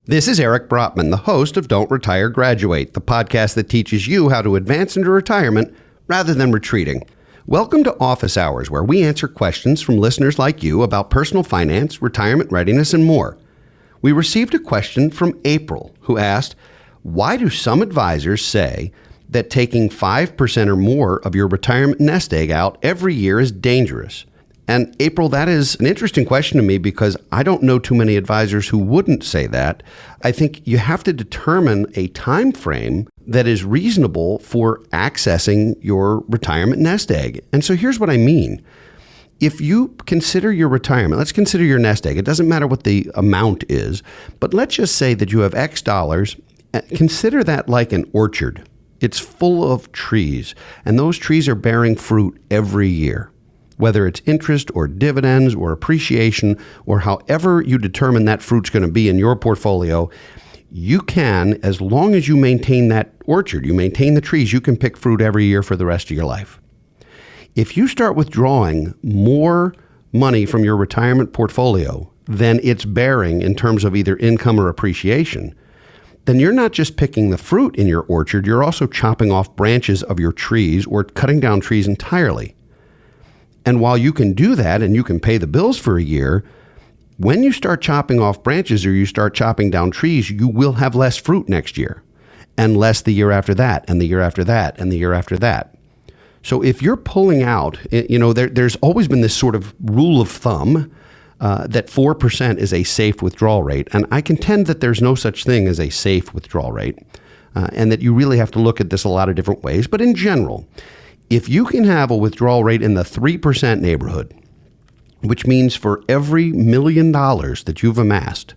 This is Eric Brotman, the host of Don't Retire, Graduate, the podcast that teaches you how to advance into retirement rather than retreating. Welcome to Office Hours, where we answer questions from listeners like you about personal finance, retirement readiness, and more. We received a question from April, who asked, why do some advisors say that taking 5% or more of your retirement nest egg out every year is dangerous? And April, that is an interesting question to me because I don't know too many advisors who wouldn't say that. I think you have to determine a time frame that is reasonable for accessing your retirement nest egg. And so here's what I mean. If you consider your retirement, let's consider your nest egg. It doesn't matter what the amount is, but let's just say that you have X dollars. Consider that like an orchard. It's full of trees, and those trees are bearing fruit every year. Whether it's interest or dividends or appreciation or however you determine that fruit's going to be in your portfolio, you can, as long as you maintain that orchard, you maintain the trees, you can pick fruit every year for the rest of your life. If you start withdrawing more money from your retirement portfolio than it's bearing in terms of either income or appreciation, then you're not just picking the fruit in your orchard, you're also chopping off branches of your trees or cutting down trees entirely. And while you can do that and you can pay the bills for a year, when you start chopping off branches or you start chopping down trees, you will have less fruit next year and less the year after that and the year after that and the year after that. So if you're pulling out, there's always been this sort of rule of thumb that 4% is a safe withdrawal rate. And I contend that there's no such thing as a safe withdrawal rate and that you really have to look at this a lot of different ways. But in general, if you can have a withdrawal rate in the 3% neighborhood, which means for every $1 million that you've amassed,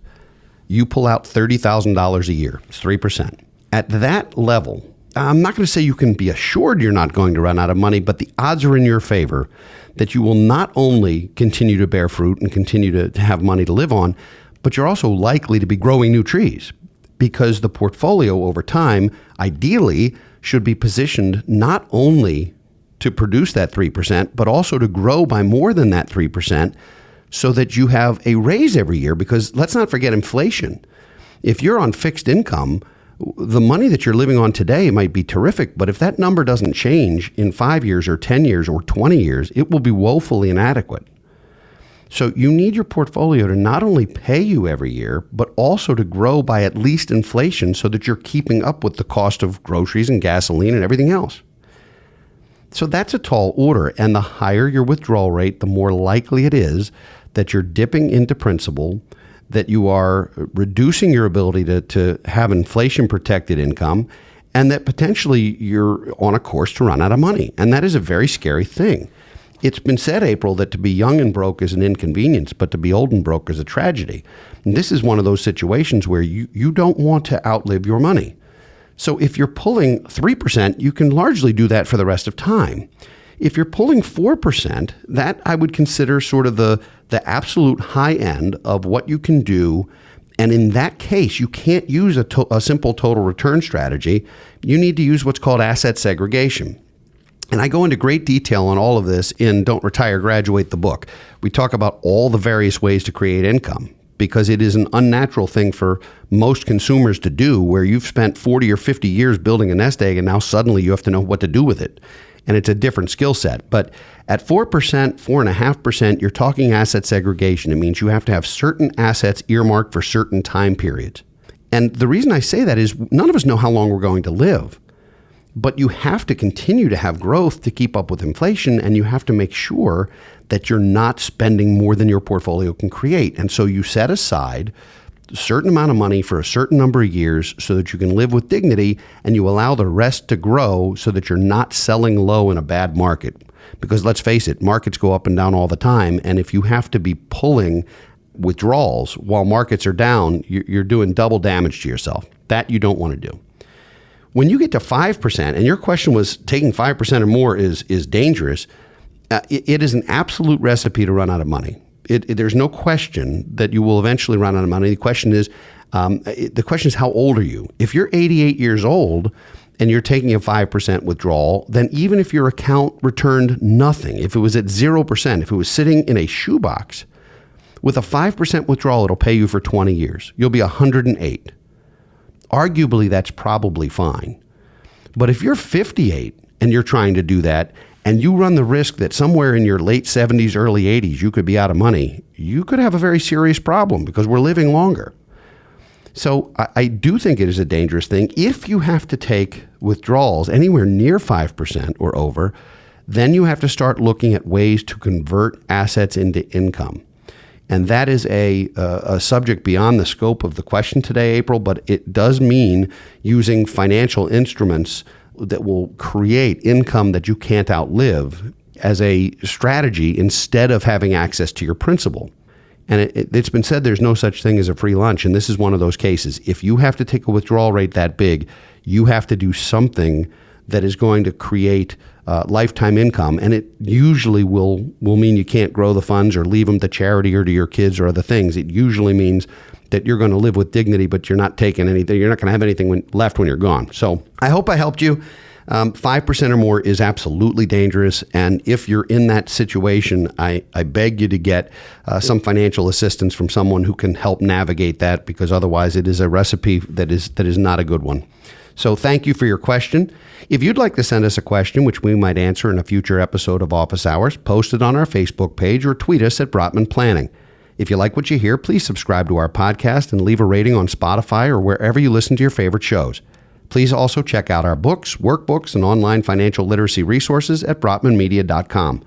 you pull out $30,000 a year. It's 3%. At that level, I'm not going to say you can be assured you're not going to run out of money, but the odds are in your favor that you will not only continue to bear fruit and continue to have money to live on, but you're also likely to be growing new trees because the portfolio over time, ideally, should be positioned not only to produce that 3%, but also to grow by more than that 3% so that you have a raise every year. Because let's not forget inflation. If you're on fixed income, the money that you're living on today might be terrific, but if that number doesn't change in 5 years or 10 years or 20 years, it will be woefully inadequate. So you need your portfolio to not only pay you every year, but also to grow by at least inflation so that you're keeping up with the cost of groceries and gasoline and everything else. So that's a tall order, and the higher your withdrawal rate, the more likely it is that you're dipping into principal, that you are reducing your ability to have inflation-protected income, and that potentially you're on a course to run out of money. And that is a very scary thing. It's been said, April, that to be young and broke is an inconvenience, but to be old and broke is a tragedy. And this is one of those situations where you don't want to outlive your money. So if you're pulling 3%, you can largely do that for the rest of time. If you're pulling 4%, that I would consider sort of the absolute high end of what you can do. And in that case, you can't use a simple total return strategy. You need to use what's called asset segregation. And I go into great detail on all of this in Don't Retire, Graduate, the book. We talk about all the various ways to create income, because it is an unnatural thing for most consumers to do, where you've spent 40 or 50 years building a nest egg and now suddenly you have to know what to do with it. And it's a different skill set. But at 4%, 4.5%, you're talking asset segregation. It means you have to have certain assets earmarked for certain time periods. And the reason I say that is none of us know how long we're going to live. But you have to continue to have growth to keep up with inflation, and you have to make sure that you're not spending more than your portfolio can create. And so you set aside a certain amount of money for a certain number of years so that you can live with dignity, and you allow the rest to grow so that you're not selling low in a bad market. Because let's face it, markets go up and down all the time, and if you have to be pulling withdrawals while markets are down, you're doing double damage to yourself. That you don't want to do. When you get to 5%, and your question was taking 5% or more is dangerous, it is an absolute recipe to run out of money. There's no question that you will eventually run out of money. The question is how old are you? If you're 88 years old and you're taking a 5% withdrawal, then even if your account returned nothing, if it was at 0%, if it was sitting in a shoebox, With a 5% withdrawal, it'll pay you for 20 years. You'll be 108. Arguably, that's probably fine. But if you're 58 and you're trying to do that, and you run the risk that somewhere in your late 70s, early 80s, you could be out of money, you could have a very serious problem because we're living longer. So I do think it is a dangerous thing. If you have to take withdrawals anywhere near 5% or over, then you have to start looking at ways to convert assets into income. And that is a subject beyond the scope of the question today, April, but it does mean using financial instruments that will create income that you can't outlive as a strategy instead of having access to your principal. And it's been said there's no such thing as a free lunch, and this is one of those cases. If you have to take a withdrawal rate that big, you have to do something that is going to create lifetime income, and it usually will mean you can't grow the funds or leave them to charity or to your kids or other things. It usually means that you're going to live with dignity, but you're not taking anything. You're not going to have anything left when you're gone. So I hope I helped you. 5% or more is absolutely dangerous. And if you're in that situation, I beg you to get some financial assistance from someone who can help navigate that, because otherwise it is a recipe that is not a good one. So thank you for your question. If you'd like to send us a question, which we might answer in a future episode of Office Hours, post it on our Facebook page or tweet us at Brotman Planning. If you like what you hear, please subscribe to our podcast and leave a rating on Spotify or wherever you listen to your favorite shows. Please also check out our books, workbooks, and online financial literacy resources at brotmanmedia.com.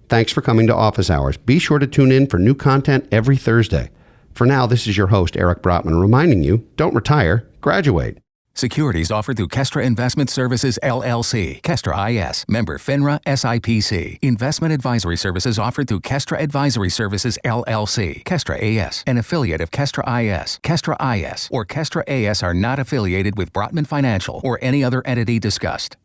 Thanks for coming to Office Hours. Be sure to tune in for new content every Thursday. For now, this is your host, Eric Brotman, reminding you, don't retire, graduate. Securities offered through Kestra Investment Services, LLC. Kestra IS. Member FINRA SIPC. Investment advisory services offered through Kestra Advisory Services, LLC. Kestra AS. An affiliate of Kestra IS. Kestra IS or Kestra AS are not affiliated with Brotman Financial or any other entity discussed.